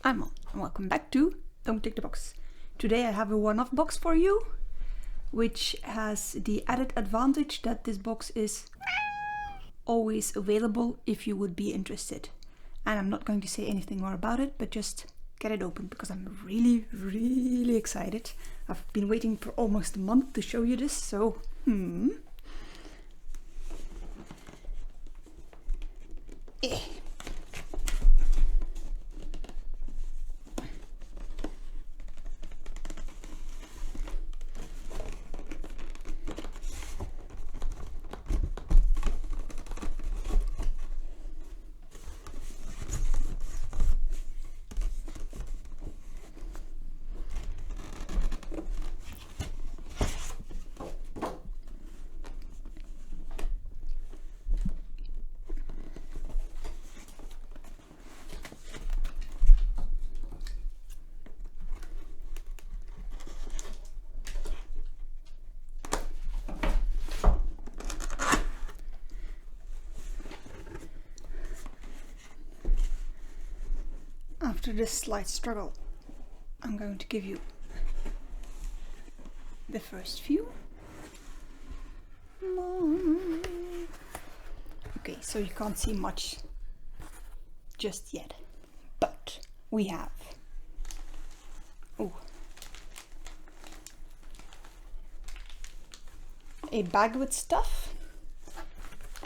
I'm on, and welcome back to Don't Take the Box. Today I have a one-off box for you, which has the added advantage that this box is always available if you would be interested. And I'm not going to say anything more about it, but just get it open because I'm really excited. I've been waiting for almost a month to show you this, so after this slight struggle, I'm going to give you the first few. Okay, so you can't see much just yet, but we have a bag with stuff.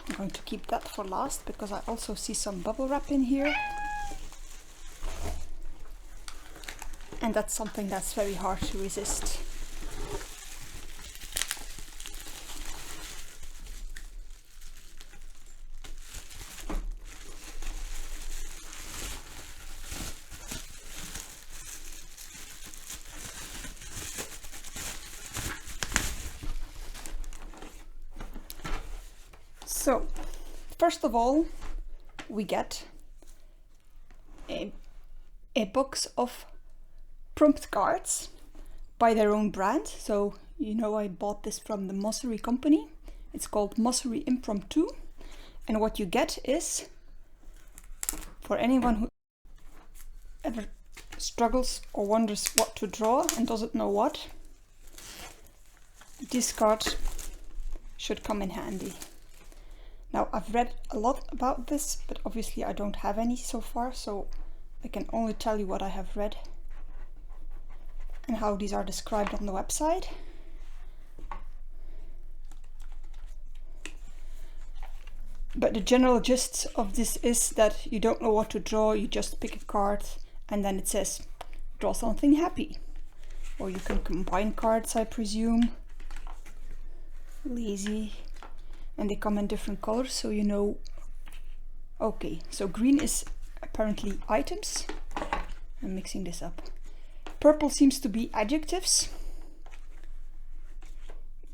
I'm going to keep that for last because I also see some bubble wrap in here. And that's something that's very hard to resist. So, first of all, we get a box of prompt cards by their own brand. So you know, I bought this from the Mossery company. It's called Mossery Impromptu, and what you get is, for anyone who ever struggles or wonders what to draw and doesn't know what, this card should come in handy. Now, I've read a lot about this, but obviously I don't have any so far, so I can only tell you what I have read and how these are described on the website. But the general gist of this is that you don't know what to draw, you just pick a card and then it says draw something happy. Or you can combine cards, I presume. Lazy. And they come in different colors, so you know. Okay, so green is apparently items. I'm mixing this up. Purple seems to be adjectives.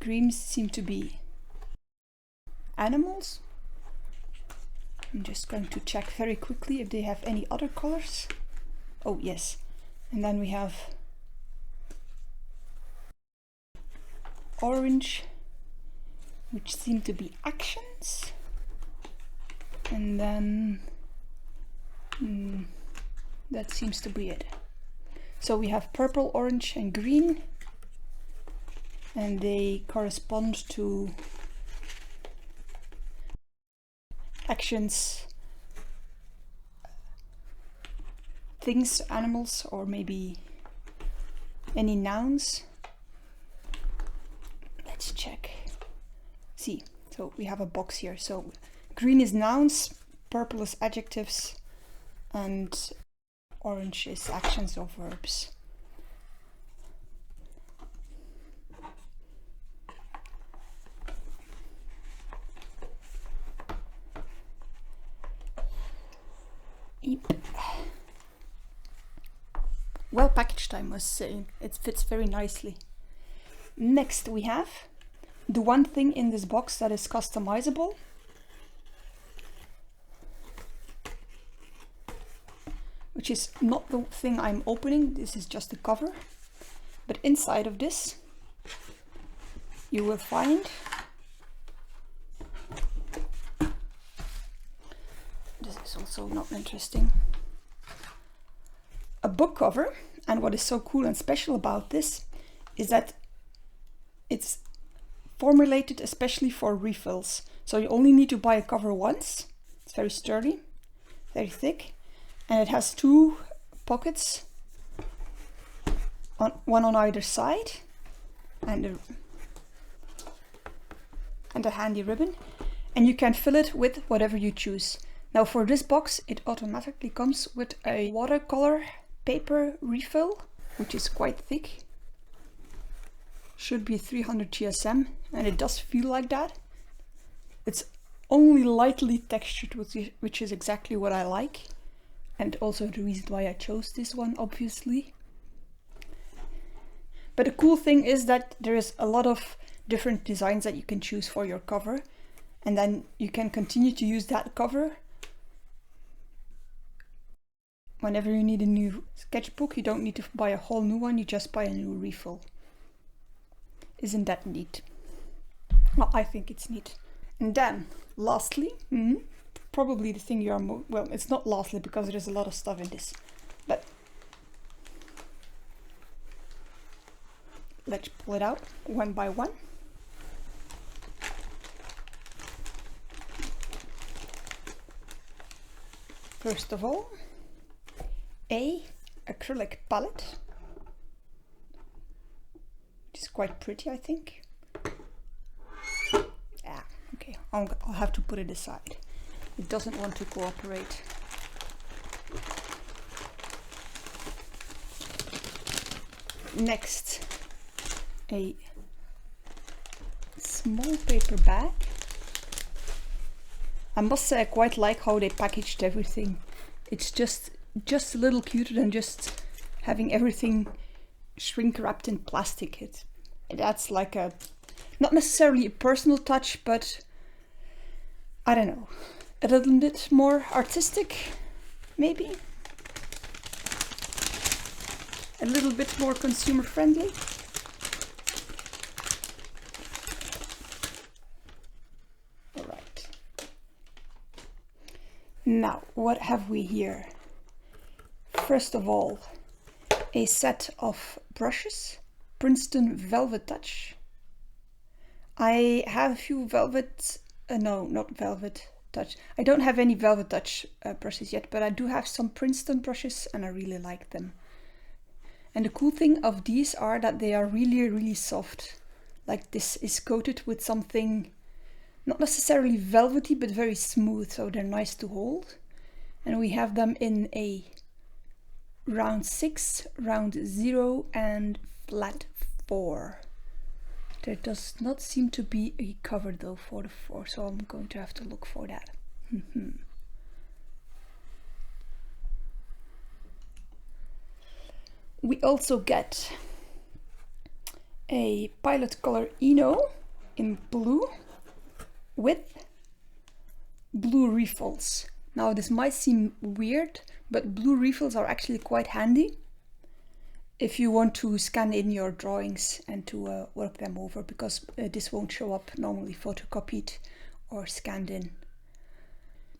Green seem to be animals. I'm just going to check very quickly if they have any other colors. Oh yes, and then we have orange, which seem to be actions, and then that seems to be it. So we have purple, orange and green, and they correspond to actions, things, animals, or maybe any nouns. Let's check. See, so we have a box here. So green is nouns, purple is adjectives, and orange is actions or verbs. Yep. Well packaged, I must say. It fits very nicely. Next we have the one thing in this box that is customizable. Which is not the thing I'm opening, this is just the cover. But inside of this you will find this is also not interesting. a book cover, and what is so cool and special about this is that it's formulated especially for refills. So you only need to buy a cover once. It's very sturdy, very thick, and it has 2 pockets, one on either side, and a handy ribbon, and you can fill it with whatever you choose. Now for this box, it automatically comes with a watercolor paper refill, which is quite thick. Should be 300 GSM, and it does feel like that. It's only lightly textured, which is exactly what I like, and also the reason why I chose this one, obviously. But the cool thing is that there is a lot of different designs that you can choose for your cover, and then you can continue to use that cover whenever you need a new sketchbook. You don't need to buy a whole new one, you just buy a new refill. Isn't that neat? Well, I think it's neat. And then, lastly, probably the thing you are well, it's not lastly because there is a lot of stuff in this, but let's pull it out one by one. First of all, a acrylic palette, which is quite pretty, I think. Yeah, okay, I'll have to put it aside. It doesn't want to cooperate. Next, a small paper bag. I must say I quite like how they packaged everything. It's just a little cuter than just having everything shrink wrapped in plastic. That's like a, not necessarily a personal touch, but I don't know, a little bit more artistic, maybe. A little bit more consumer friendly. Now, what have we here? First of all, a set of brushes, Princeton Velvet Touch. I have a few velvet, no, not Velvet Touch. I don't have any Velvet Touch brushes yet, but I do have some Princeton brushes and I really like them. And the cool thing of these are that they are really, really soft. Like this is coated with something not necessarily velvety, but very smooth, so they're nice to hold. And we have them in a round 6, round 0, and flat 4. There does not seem to be a cover though for the 4, so I'm going to have to look for that. We also get a Pilot Color Eno in blue with blue refills. Now this might seem weird, but blue refills are actually quite handy if you want to scan in your drawings and to work them over, because this won't show up normally photocopied or scanned in.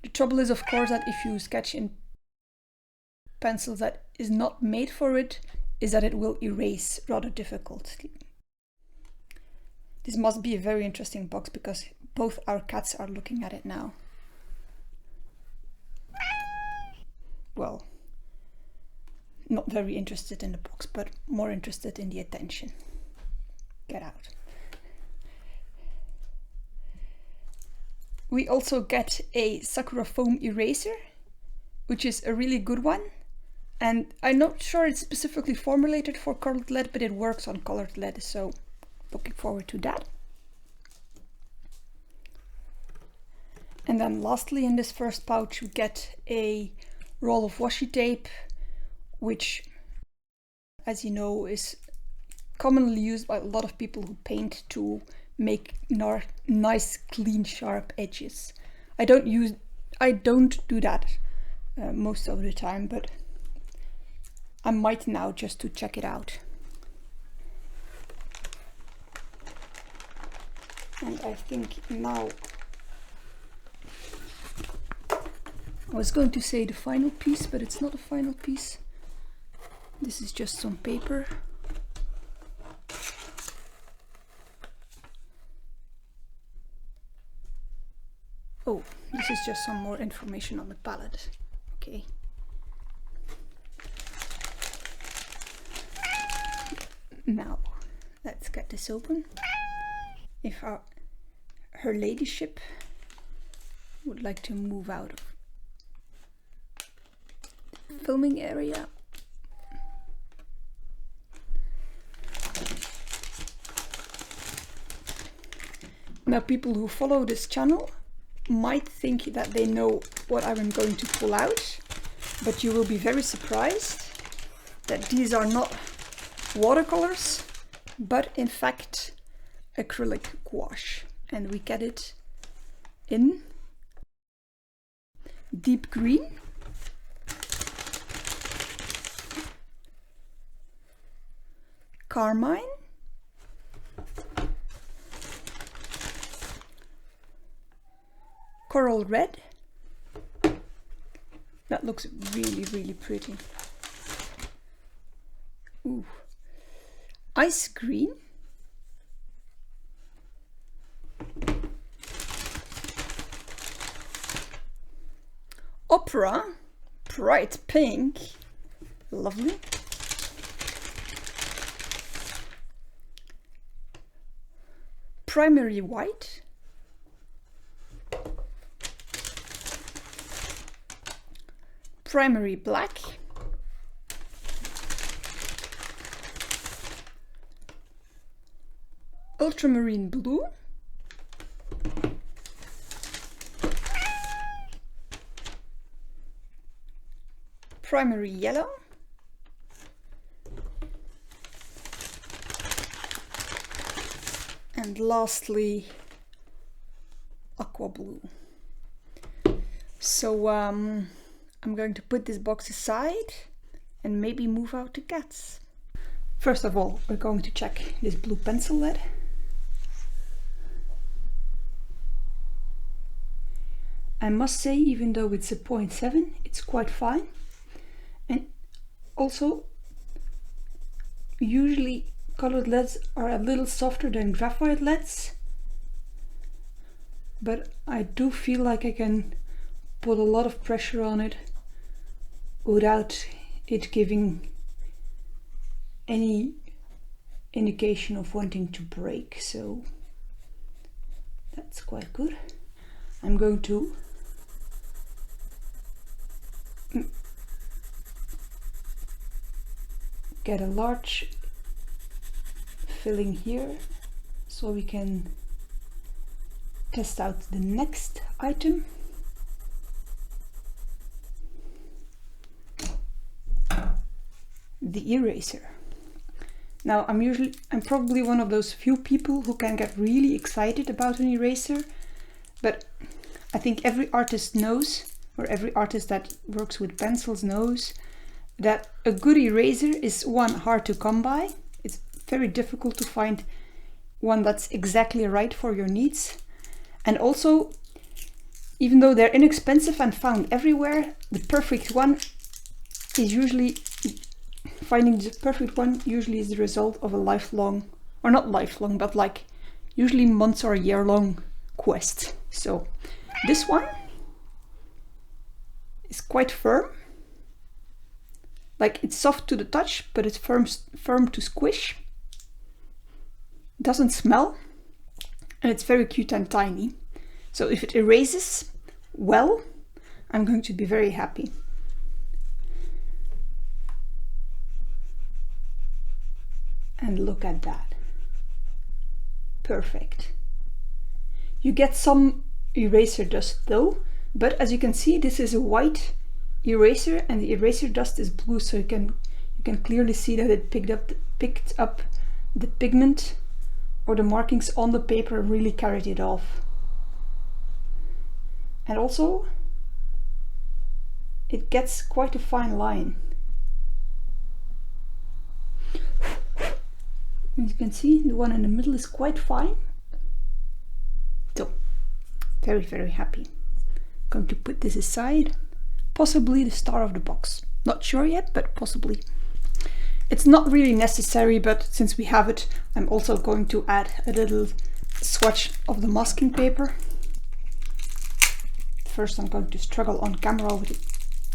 The trouble is, of course, that if you sketch in pencils that is not made for it, is that it will erase rather difficultly. This must be a very interesting box because both our cats are looking at it now. Well, not very interested in the box, but more interested in the attention. Get out. We also get a Sakura foam eraser, which is a really good one. And I'm not sure it's specifically formulated for colored lead, but it works on colored lead, so looking forward to that. And then lastly, in this first pouch, we get a roll of washi tape, which, as you know, is commonly used by a lot of people who paint to make nice, clean, sharp edges. I don't do that most of the time, but I might now just to check it out. And I think now, I was going to say the final piece, but it's not a final piece. This is just some paper. Oh, this is just some more information on the palette. Okay. Now, let's get this open. If her ladyship would like to move out of the filming area. Now, people who follow this channel might think that they know what I'm going to pull out, but you will be very surprised that these are not watercolors, but in fact acrylic gouache, and we get it in deep green, carmine, coral red. That looks really, really pretty. Ooh. Ice green. Opera, bright pink. Lovely. Primary white. Primary black. Ultramarine blue. Primary yellow. And lastly, aqua blue. So I'm going to put this box aside and maybe move out to cats. First of all, we're going to check this blue pencil lead. I must say, even though it's a 0.7, it's quite fine. And also, usually colored leads are a little softer than graphite leads, but I do feel like I can put a lot of pressure on it without it giving any indication of wanting to break, so that's quite good. I'm going to get a large filling here so we can test out the next item. The eraser. Now I'm probably one of those few people who can get really excited about an eraser, but I think every artist knows, or every artist that works with pencils knows, that a good eraser is, one, hard to come by. It's very difficult to find one that's exactly right for your needs. And also, even though they're inexpensive and found everywhere, the perfect one is usually, finding the perfect one usually is the result of a lifelong, or not lifelong, but like usually months or a year-long quest. So this one is quite firm. Like, it's soft to the touch, but it's firm to squish. Doesn't smell, and it's very cute and tiny. So if it erases well, I'm going to be very happy. And look at that. Perfect. You get some eraser dust though, but as you can see, this is a white eraser and the eraser dust is blue, so you can clearly see that it picked up the pigment or the markings on the paper and really carried it off. And also it gets quite a fine line. As you can see, the one in the middle is quite fine. So very, very happy. Going to put this aside. Possibly the star of the box. Not sure yet, but possibly. It's not really necessary, but since we have it, I'm also going to add a little swatch of the masking paper. First, I'm going to struggle on camera with it,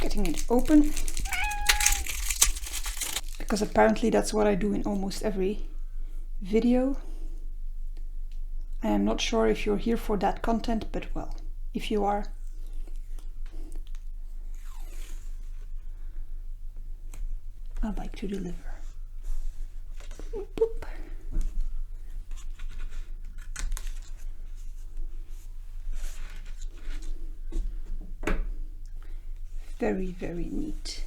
getting it open, because apparently that's what I do in almost every video. I am not sure if you're here for that content, but well, if you are, I'd like to deliver. Boop. Very, very neat.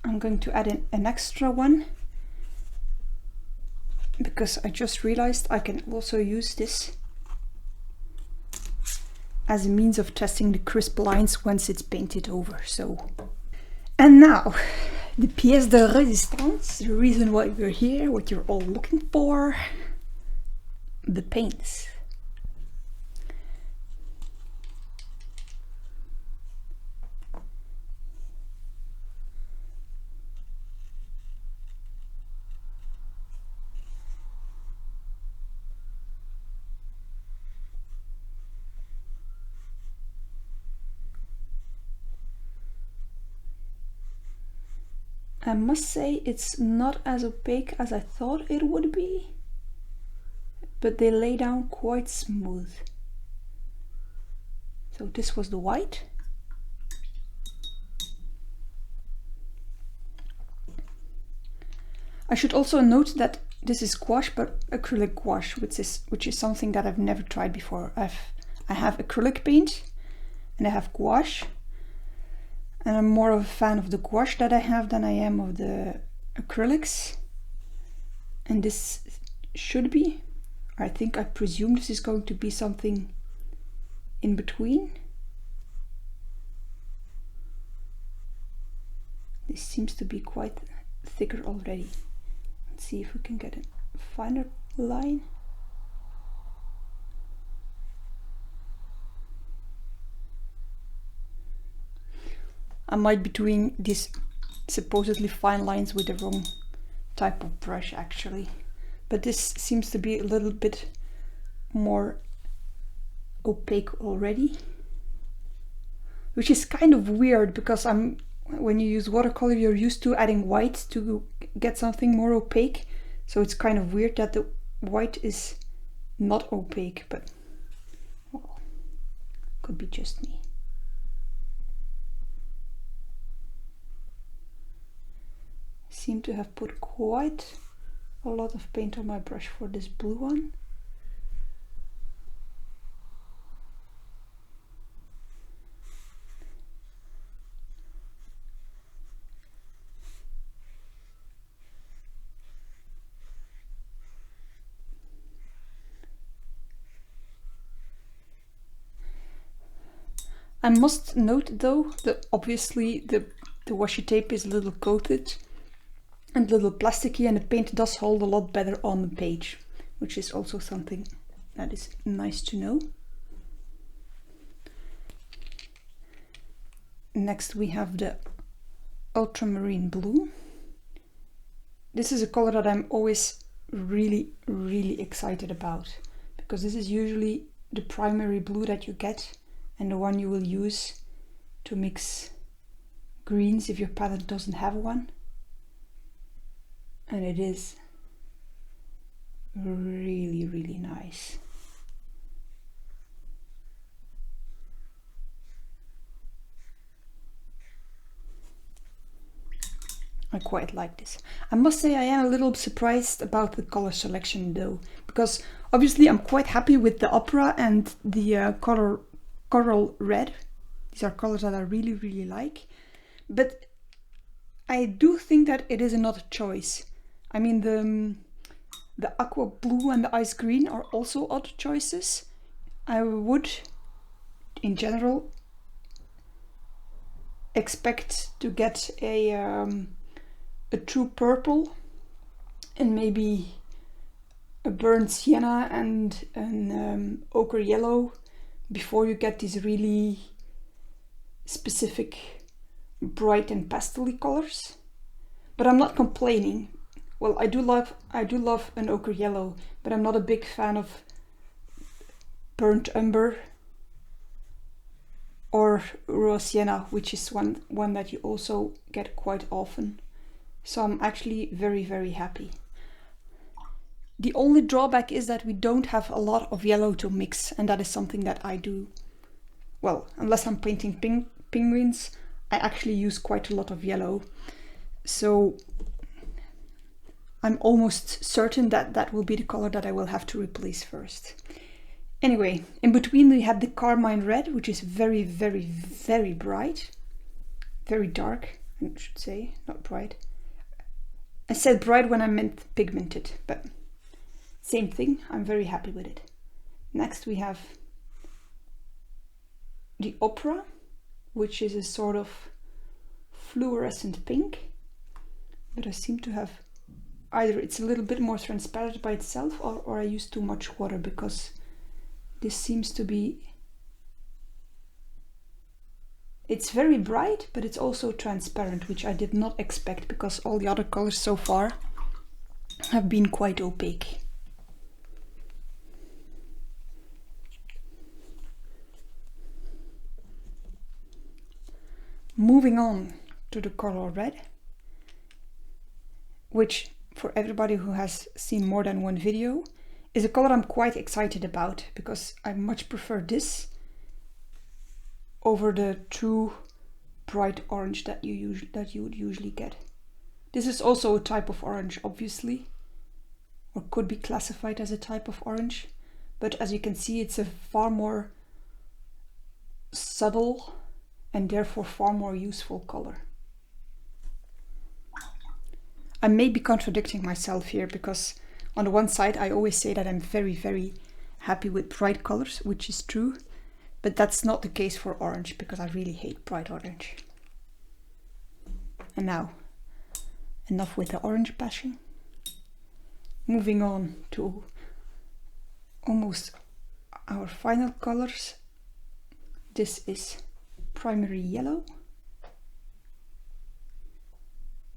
I'm going to add in an extra one because I just realized I can also use this as a means of testing the crisp lines once it's painted over. So, and now the pièce de résistance, the reason why we're here, what you're all looking for, the paints. I must say it's not as opaque as I thought it would be, but they lay down quite smooth. So this was the white. I should also note that this is gouache, but acrylic gouache, which is something that I've never tried before. I have acrylic paint and I have gouache. And I'm more of a fan of the gouache that I have than I am of the acrylics. And this should be, I presume this is going to be something in between. This seems to be quite thicker already. Let's see if we can get a finer line. I might be doing these supposedly fine lines with the wrong type of brush actually, but this seems to be a little bit more opaque already, which is kind of weird because when you use watercolor you're used to adding white to get something more opaque, so it's kind of weird that the white is not opaque, but well, could be just me. Seem to have put quite a lot of paint on my brush for this blue one. I must note though that obviously the washi tape is a little coated and a little plasticky, and the paint does hold a lot better on the page, which is also something that is nice to know. Next we have the Ultramarine Blue. This is a color that I'm always really excited about, because this is usually the primary blue that you get and the one you will use to mix greens if your palette doesn't have one. And it is really nice. I quite like this. I must say I am a little surprised about the color selection though, because obviously I'm quite happy with the opera and the coral red. These are colors that I really like, but I do think that it is an odd choice. I mean, the aqua blue and the ice green are also odd choices. I would, in general, expect to get a true purple and maybe a burnt sienna and an ochre yellow before you get these really specific bright and pastel colors, but I'm not complaining. Well, I do love an ochre yellow, but I'm not a big fan of burnt umber or raw sienna, which is one that you also get quite often. So I'm actually very, very happy. The only drawback is that we don't have a lot of yellow to mix, and that is something that I do. Well, unless I'm painting penguins, I actually use quite a lot of yellow. So I'm almost certain that that will be the color that I will have to replace first. Anyway, in between we have the carmine red, which is very, very, very bright. Very dark, I should say, not bright. I said bright when I meant pigmented, but same thing, I'm very happy with it. Next we have the opera, which is a sort of fluorescent pink, but I seem to have either it's a little bit more transparent by itself, or I use too much water, because this seems to be, it's very bright, but it's also transparent, which I did not expect, because all the other colors so far have been quite opaque. Moving on to the color red, which for everybody who has seen more than one video is a color I'm quite excited about, because I much prefer this over the true bright orange that you would usually get. This is also a type of orange, obviously, or could be classified as a type of orange, but as you can see, it's a far more subtle and therefore far more useful color. I may be contradicting myself here, because on the one side I always say that I'm very, very happy with bright colors, which is true, but that's not the case for orange, because I really hate bright orange. And now, enough with the orange bashing. Moving on to almost our final colors. This is primary yellow,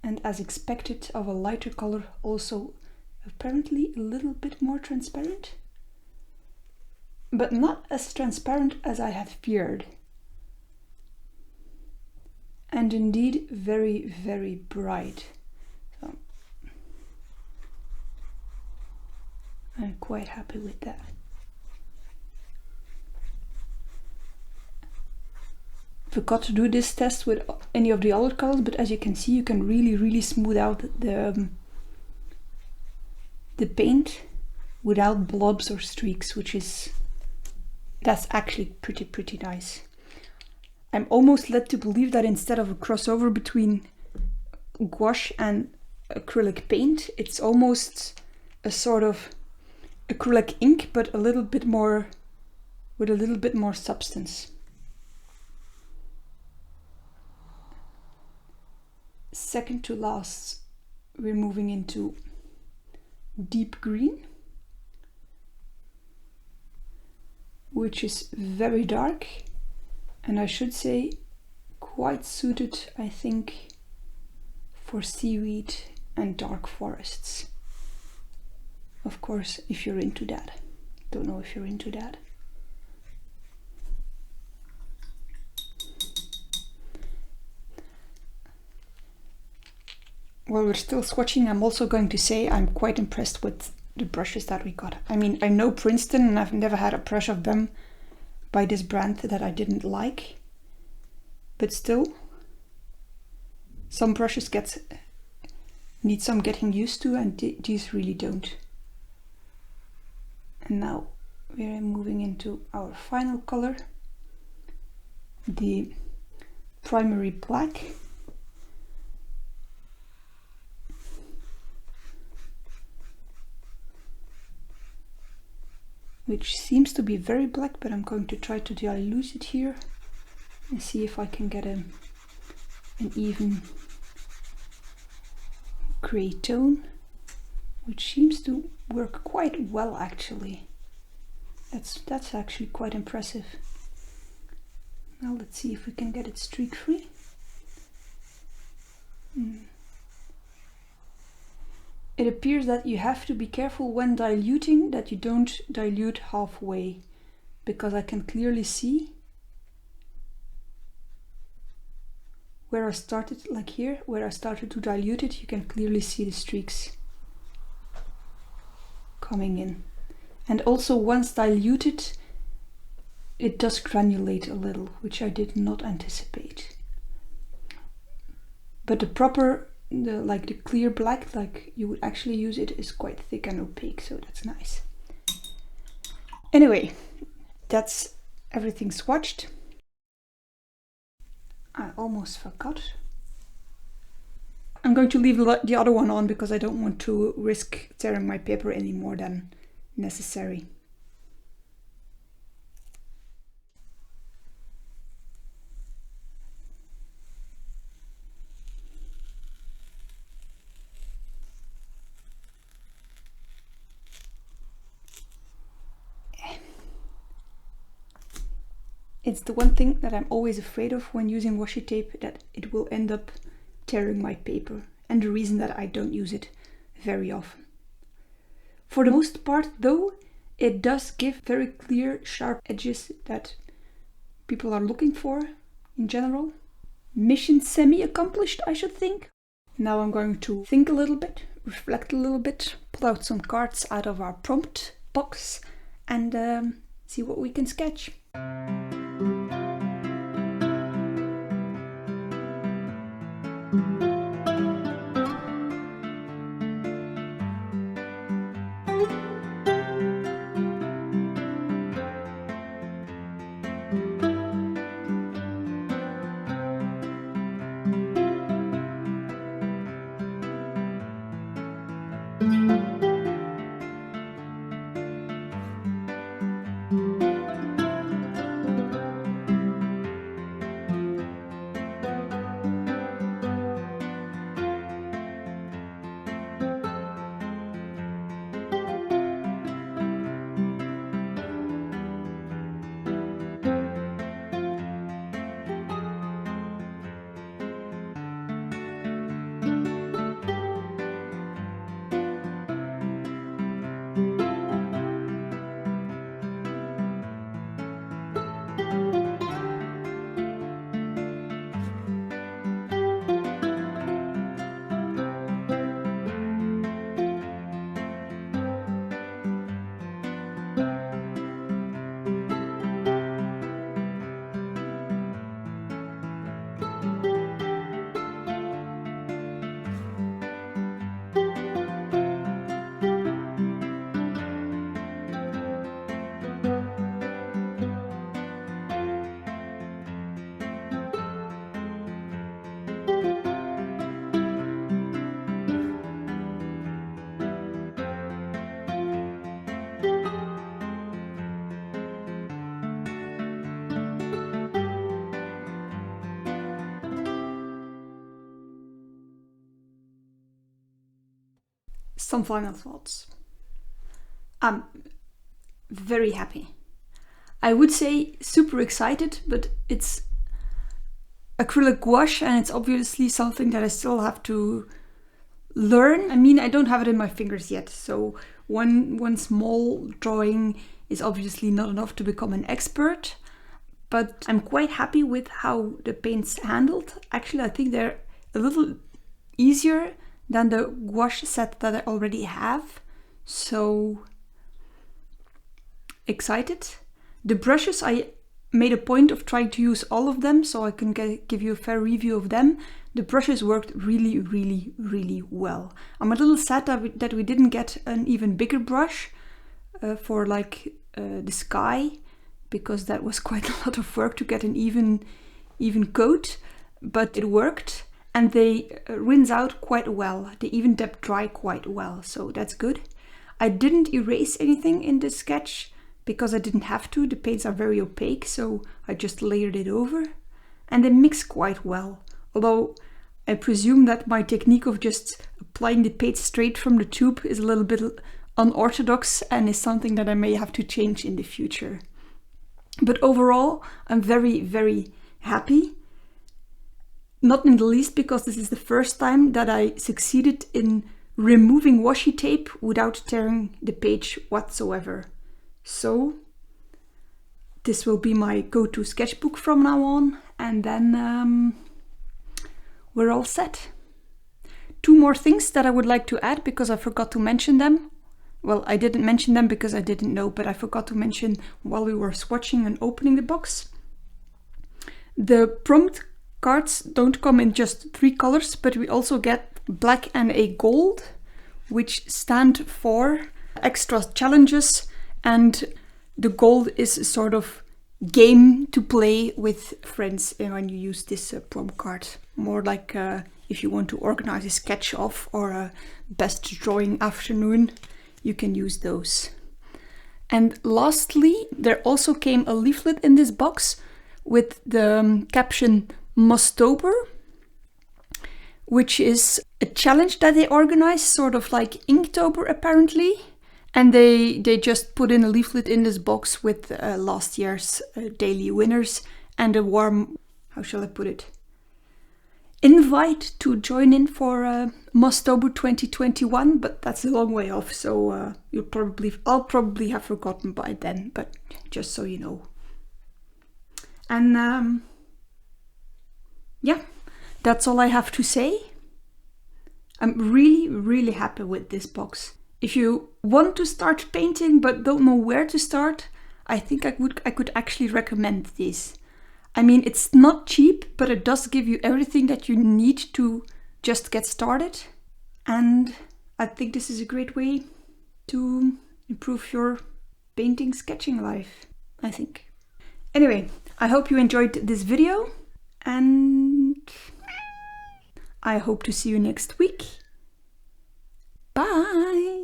and as expected of a lighter color, also apparently a little bit more transparent, but not as transparent as I had feared, and indeed very, very bright. So I'm quite happy with that. Forgot to do this test with any of the other colors, but as you can see, you can really, really smooth out the paint without blobs or streaks, that's actually pretty nice. I'm almost led to believe that instead of a crossover between gouache and acrylic paint, it's almost a sort of acrylic ink, but a little bit more, with a little bit more substance. Second to last, we're moving into deep green, which is very dark, and I should say quite suited, I think, for seaweed and dark forests. Of course, if you're into that. Don't know if you're into that. While we're still swatching, I'm also going to say I'm quite impressed with the brushes that we got. I mean, I know Princeton, and I've never had a brush of them by this brand that I didn't like, but still, some brushes need some getting used to, and these really don't. And now we're moving into our final color, the primary black. Which seems to be very black, but I'm going to try to dilute it here and see if I can get an even gray tone, which seems to work quite well actually. That's actually quite impressive. Now let's see if we can get it streak free. It appears that you have to be careful when diluting that you don't dilute halfway, because I can clearly see where I started, like here, where I started to dilute it, you can clearly see the streaks coming in. And also once diluted, it does granulate a little, which I did not anticipate. But the proper, like the clear black, like you would actually use it, is quite thick and opaque, so that's nice. Anyway, that's everything swatched. I almost forgot. I'm going to leave the other one on because I don't want to risk tearing my paper any more than necessary. It's the one thing that I'm always afraid of when using washi tape, that it will end up tearing my paper, and the reason that I don't use it very often. For the most part though, it does give very clear sharp edges that people are looking for in general. Mission semi-accomplished, I should think. Now I'm going to think a little bit, reflect a little bit, pull out some cards out of our prompt box and see what we can sketch. Some final thoughts. I'm very happy. I would say super excited, but it's acrylic gouache and it's obviously something that I still have to learn. I mean, I don't have it in my fingers yet, so one small drawing is obviously not enough to become an expert, but I'm quite happy with how the paint's handled. Actually, I think they're a little easier than the gouache set that I already have, so excited. The brushes, I made a point of trying to use all of them so I can give you a fair review of them. The brushes worked really, really, really well. I'm a little sad that we didn't get an even bigger brush for like the sky, because that was quite a lot of work to get an even coat, but it worked. And they rinse out quite well. They even depth dry quite well, so that's good. I didn't erase anything in this sketch because I didn't have to. The paints are very opaque, so I just layered it over. And they mix quite well. Although I presume that my technique of just applying the paint straight from the tube is a little bit unorthodox and is something that I may have to change in the future. But overall, I'm very, very happy. Not in the least because this is the first time that I succeeded in removing washi tape without tearing the page whatsoever. So this will be my go-to sketchbook from now on, and then we're all set. 2 more things that I would like to add because I forgot to mention them. Well, I didn't mention them because I didn't know, but I forgot to mention while we were swatching and opening the box. The prompt cards don't come in just 3 colors, but we also get black and a gold, which stand for extra challenges, and the gold is sort of game to play with friends when you use this prompt card. More like if you want to organize a sketch off or a best drawing afternoon, you can use those. And lastly, there also came a leaflet in this box with the caption Mostober, which is a challenge that they organize, sort of like Inktober apparently. And they just put in a leaflet in this box with last year's daily winners and a warm, how shall I put it, invite to join in for Mostober 2021, but that's a long way off, so I'll probably have forgotten by then, but just so you know. And yeah, that's all I have to say. I'm really, really happy with this box. If you want to start painting but don't know where to start, I think I could actually recommend this. I mean, it's not cheap, but it does give you everything that you need to just get started. And I think this is a great way to improve your painting sketching life, I think. Anyway, I hope you enjoyed this video, and I hope to see you next week. Bye!